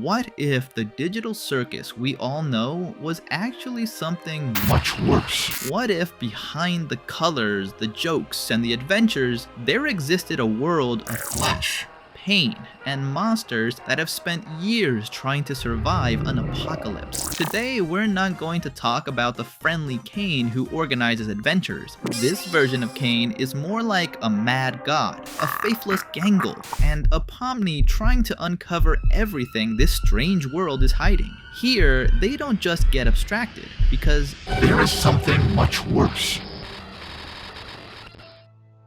What if the digital circus we all know was actually something much worse? What if behind the colors, the jokes, and the adventures, there existed a world of flesh, pain, and monsters that have spent years trying to survive an apocalypse? Today, we're not going to talk about the friendly Caine who organizes adventures. This version of Caine is more like a mad god, a faithless gangle, and a Pomni trying to uncover everything this strange world is hiding. Here, they don't just get abstracted, because there is something much worse.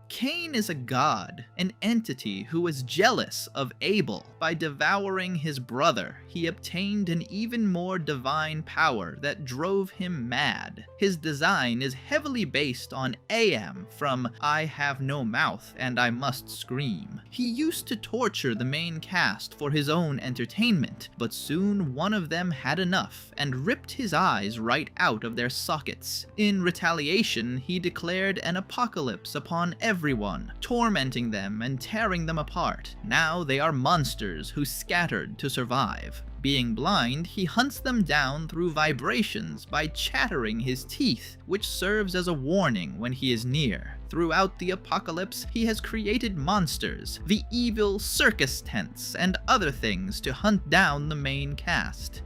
Caine is a god, an entity who was jealous of Abel. By devouring his brother, he obtained an even more divine power that drove him mad. His design is heavily based on AM from I Have No Mouth and I Must Scream. He used to torture the main cast for his own entertainment, but soon one of them had enough and ripped his eyes right out of their sockets. In retaliation, he declared an apocalypse upon everyone, tormenting them and tearing them apart. Now they are monsters who scattered to survive. Being blind, he hunts them down through vibrations by chattering his teeth, which serves as a warning when he is near. Throughout the apocalypse, he has created monsters, the evil circus tents, and other things to hunt down the main cast.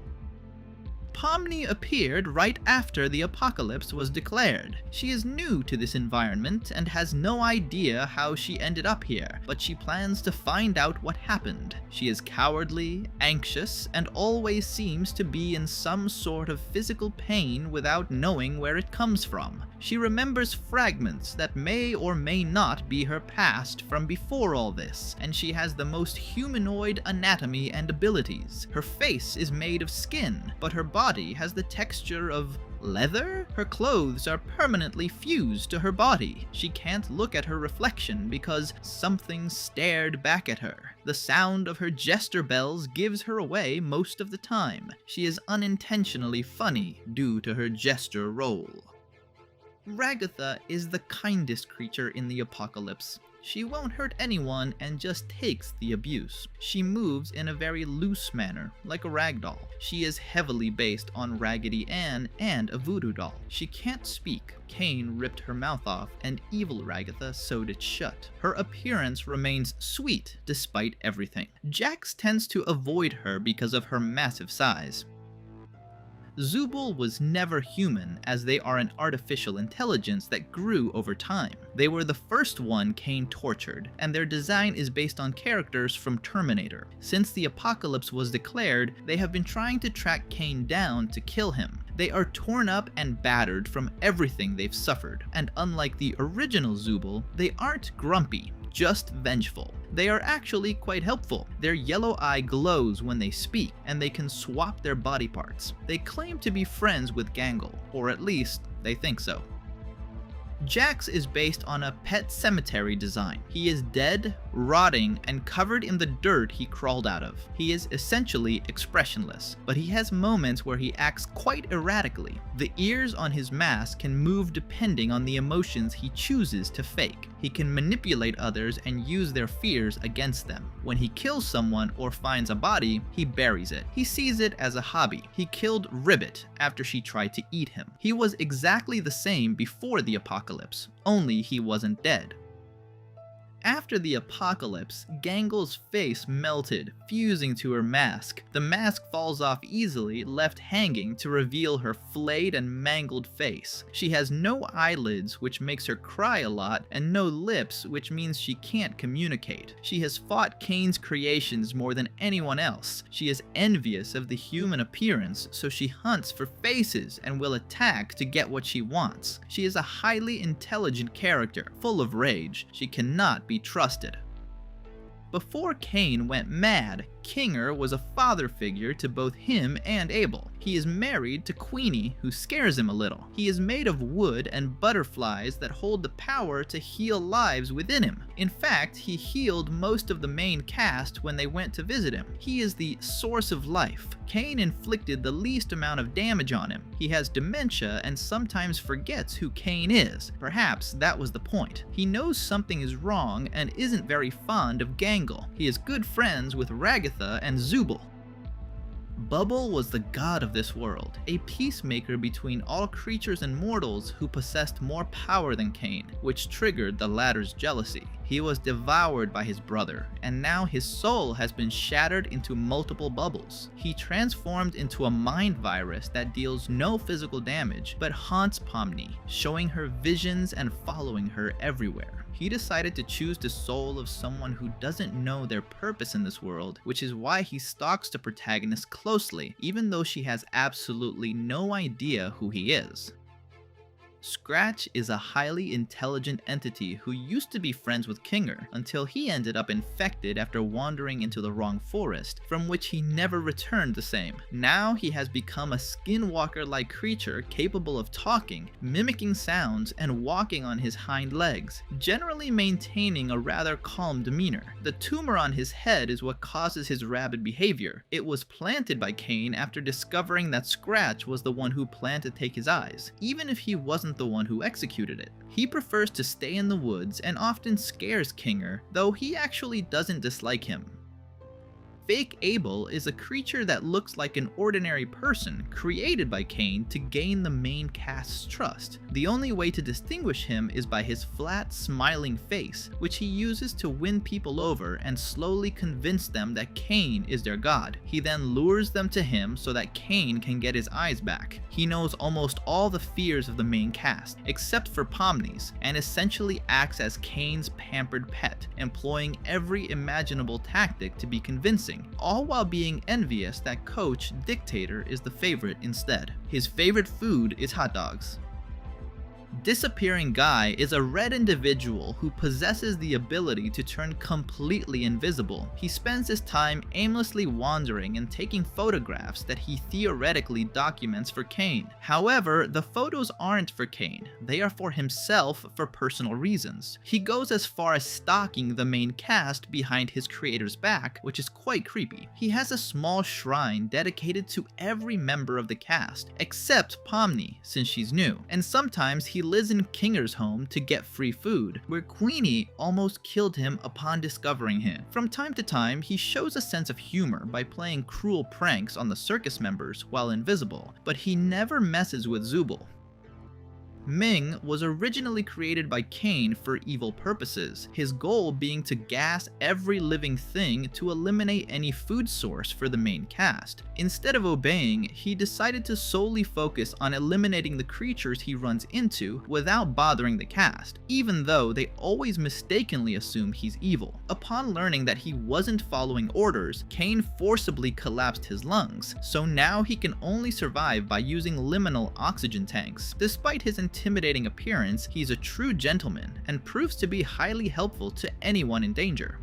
Pomni appeared right after the apocalypse was declared. She is new to this environment and has no idea how she ended up here, but she plans to find out what happened. She is cowardly, anxious, and always seems to be in some sort of physical pain without knowing where it comes from. She remembers fragments that may or may not be her past from before all this, and she has the most humanoid anatomy and abilities. Her face is made of skin, but her body has the texture of leather? Her clothes are permanently fused to her body. She can't look at her reflection because something stared back at her. The sound of her jester bells gives her away most of the time. She is unintentionally funny due to her jester role. Ragatha is the kindest creature in the apocalypse. She won't hurt anyone and just takes the abuse. She moves in a very loose manner, like a ragdoll. She is heavily based on Raggedy Ann and a voodoo doll. She can't speak. Caine ripped her mouth off, and evil Ragatha sewed it shut. Her appearance remains sweet despite everything. Jax tends to avoid her because of her massive size. Zubul was never human, as they are an artificial intelligence that grew over time. They were the first one Caine tortured, and their design is based on characters from Terminator. Since the apocalypse was declared, they have been trying to track Caine down to kill him. They are torn up and battered from everything they've suffered, and unlike the original Zubul, they aren't grumpy, just vengeful. They are actually quite helpful. Their yellow eye glows when they speak, and they can swap their body parts. They claim to be friends with Gangle, or at least they think so. Jax is based on a pet cemetery design. He is dead, rotting, and covered in the dirt he crawled out of. He is essentially expressionless, but he has moments where he acts quite erratically. The ears on his mask can move depending on the emotions he chooses to fake. He can manipulate others and use their fears against them. When he kills someone or finds a body, he buries it. He sees it as a hobby. He killed Ribbit after she tried to eat him. He was exactly the same before the apocalypse, only he wasn't dead. After the apocalypse, Gangle's face melted, fusing to her mask. The mask falls off easily, left hanging to reveal her flayed and mangled face. She has no eyelids, which makes her cry a lot, and no lips, which means she can't communicate. She has fought Caine's creations more than anyone else. She is envious of the human appearance, so she hunts for faces and will attack to get what she wants. She is a highly intelligent character, full of rage. She cannot be trusted. Before Caine went mad, Kinger was a father figure to both him and Abel. He is married to Queenie, who scares him a little. He is made of wood and butterflies that hold the power to heal lives within him. In fact, he healed most of the main cast when they went to visit him. He is the source of life. Caine inflicted the least amount of damage on him. He has dementia and sometimes forgets who Caine is. Perhaps that was the point. He knows something is wrong and isn't very fond of Gangle. He is good friends with Ragatha and Zubul. Bubble was the god of this world, a peacemaker between all creatures and mortals who possessed more power than Caine, which triggered the latter's jealousy. He was devoured by his brother, and now his soul has been shattered into multiple bubbles. He transformed into a mind virus that deals no physical damage, but haunts Pomni, showing her visions and following her everywhere. He decided to choose the soul of someone who doesn't know their purpose in this world, which is why he stalks the protagonist closely, even though she has absolutely no idea who he is. Scratch is a highly intelligent entity who used to be friends with Kinger until he ended up infected after wandering into the wrong forest, from which he never returned the same. Now he has become a skinwalker-like creature capable of talking, mimicking sounds, and walking on his hind legs, generally maintaining a rather calm demeanor. The tumor on his head is what causes his rabid behavior. It was planted by Caine after discovering that Scratch was the one who planned to take his eyes, even if he wasn't the one who executed it. He prefers to stay in the woods and often scares Kinger, though he actually doesn't dislike him. Fake Abel is a creature that looks like an ordinary person created by Caine to gain the main cast's trust. The only way to distinguish him is by his flat, smiling face, which he uses to win people over and slowly convince them that Caine is their god. He then lures them to him so that Caine can get his eyes back. He knows almost all the fears of the main cast, except for Pomni's, and essentially acts as Caine's pampered pet, employing every imaginable tactic to be convincing, all while being envious that Coach Dictator is the favorite instead. His favorite food is hot dogs. Disappearing Guy is a red individual who possesses the ability to turn completely invisible. He spends his time aimlessly wandering and taking photographs that he theoretically documents for Caine. However, the photos aren't for Caine, they are for himself for personal reasons. He goes as far as stalking the main cast behind his creator's back, which is quite creepy. He has a small shrine dedicated to every member of the cast, except Pomni, since she's new, and sometimes he lives in Kinger's home to get free food, where Queenie almost killed him upon discovering him. From time to time, he shows a sense of humor by playing cruel pranks on the circus members while invisible, but he never messes with Zubul. Ming was originally created by Caine for evil purposes, his goal being to gas every living thing to eliminate any food source for the main cast. Instead of obeying, he decided to solely focus on eliminating the creatures he runs into without bothering the cast, even though they always mistakenly assume he's evil. Upon learning that he wasn't following orders, Caine forcibly collapsed his lungs, so now he can only survive by using liminal oxygen tanks. Despite his intimidating appearance, he's a true gentleman and proves to be highly helpful to anyone in danger.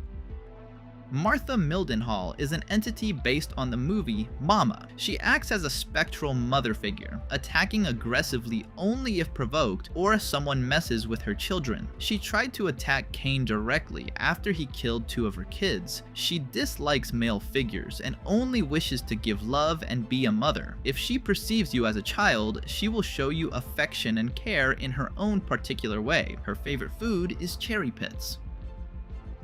Martha Mildenhall is an entity based on the movie Mama. She acts as a spectral mother figure, attacking aggressively only if provoked or if someone messes with her children. She tried to attack Caine directly after he killed 2 of her kids. She dislikes male figures and only wishes to give love and be a mother. If she perceives you as a child, she will show you affection and care in her own particular way. Her favorite food is cherry pits.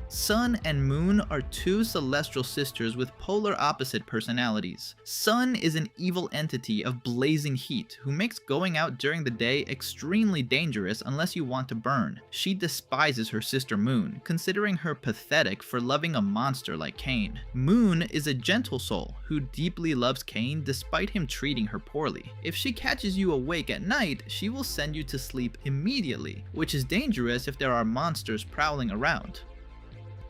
Sun and Moon are 2 celestial sisters with polar opposite personalities. Sun is an evil entity of blazing heat who makes going out during the day extremely dangerous unless you want to burn. She despises her sister Moon, considering her pathetic for loving a monster like Caine. Moon is a gentle soul who deeply loves Caine despite him treating her poorly. If she catches you awake at night, she will send you to sleep immediately, which is dangerous if there are monsters prowling around.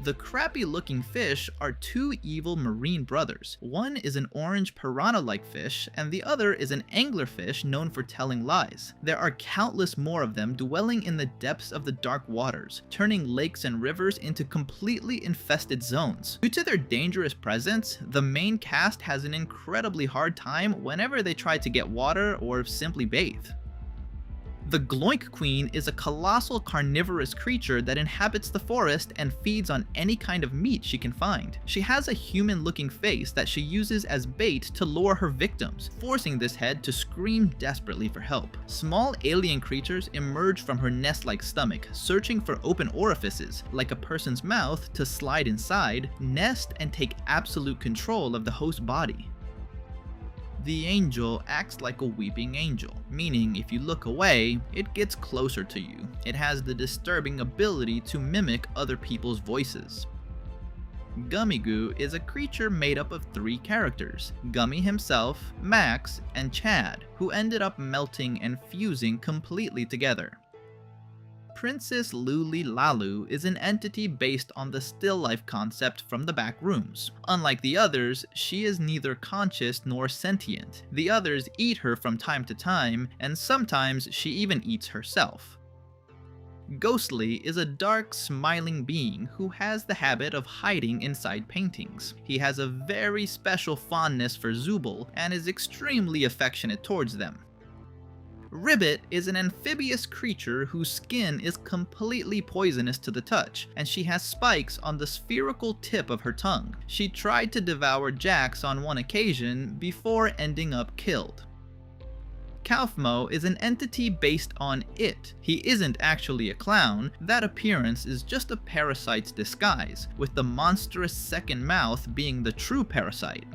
The crappy-looking fish are 2 evil marine brothers. One is an orange piranha-like fish, and the other is an anglerfish known for telling lies. There are countless more of them dwelling in the depths of the dark waters, turning lakes and rivers into completely infested zones. Due to their dangerous presence, the main cast has an incredibly hard time whenever they try to get water or simply bathe. The Gloink Queen is a colossal carnivorous creature that inhabits the forest and feeds on any kind of meat she can find. She has a human-looking face that she uses as bait to lure her victims, forcing this head to scream desperately for help. Small alien creatures emerge from her nest-like stomach, searching for open orifices, like a person's mouth, to slide inside, nest, and take absolute control of the host body. The angel acts like a weeping angel, meaning if you look away, it gets closer to you. It has the disturbing ability to mimic other people's voices. Gummigoo is a creature made up of 3 characters, Gummy himself, Max, and Chad, who ended up melting and fusing completely together. Princess Luli Lalu is an entity based on the still life concept from the back rooms. Unlike the others, she is neither conscious nor sentient. The others eat her from time to time, and sometimes she even eats herself. Ghostly is a dark, smiling being who has the habit of hiding inside paintings. He has a very special fondness for Zooble and is extremely affectionate towards them. Ribbit is an amphibious creature whose skin is completely poisonous to the touch, and she has spikes on the spherical tip of her tongue. She tried to devour Jax on one occasion before ending up killed. Kaufmo is an entity based on It. He isn't actually a clown, that appearance is just a parasite's disguise, with the monstrous second mouth being the true parasite.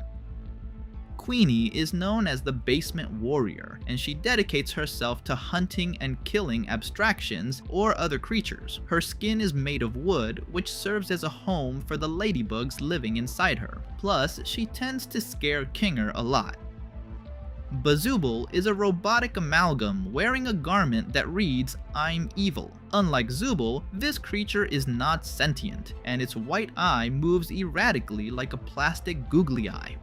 Queenie is known as the Basement Warrior, and she dedicates herself to hunting and killing abstractions or other creatures. Her skin is made of wood, which serves as a home for the ladybugs living inside her. Plus, she tends to scare Kinger a lot. Bazooble is a robotic amalgam wearing a garment that reads, "I'm evil." Unlike Zooble, this creature is not sentient, and its white eye moves erratically like a plastic googly eye.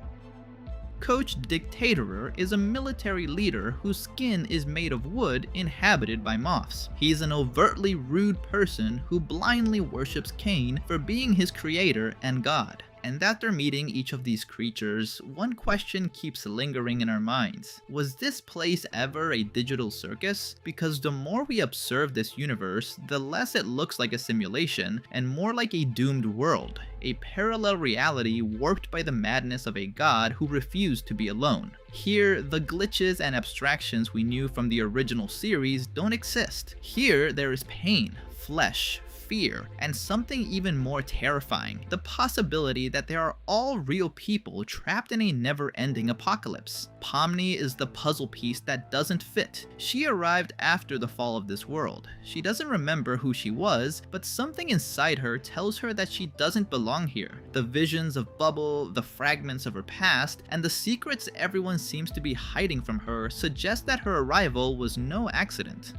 Coach Dictatorer is a military leader whose skin is made of wood inhabited by moths. He's an overtly rude person who blindly worships Caine for being his creator and god. And after meeting each of these creatures, one question keeps lingering in our minds. Was this place ever a digital circus? Because the more we observe this universe, the less it looks like a simulation and more like a doomed world, a parallel reality warped by the madness of a god who refused to be alone. Here, the glitches and abstractions we knew from the original series don't exist. Here, there is pain, flesh, fear, and something even more terrifying, the possibility that there are all real people trapped in a never-ending apocalypse. Pomni is the puzzle piece that doesn't fit. She arrived after the fall of this world. She doesn't remember who she was, but something inside her tells her that she doesn't belong here. The visions of Bubble, the fragments of her past, and the secrets everyone seems to be hiding from her suggest that her arrival was no accident.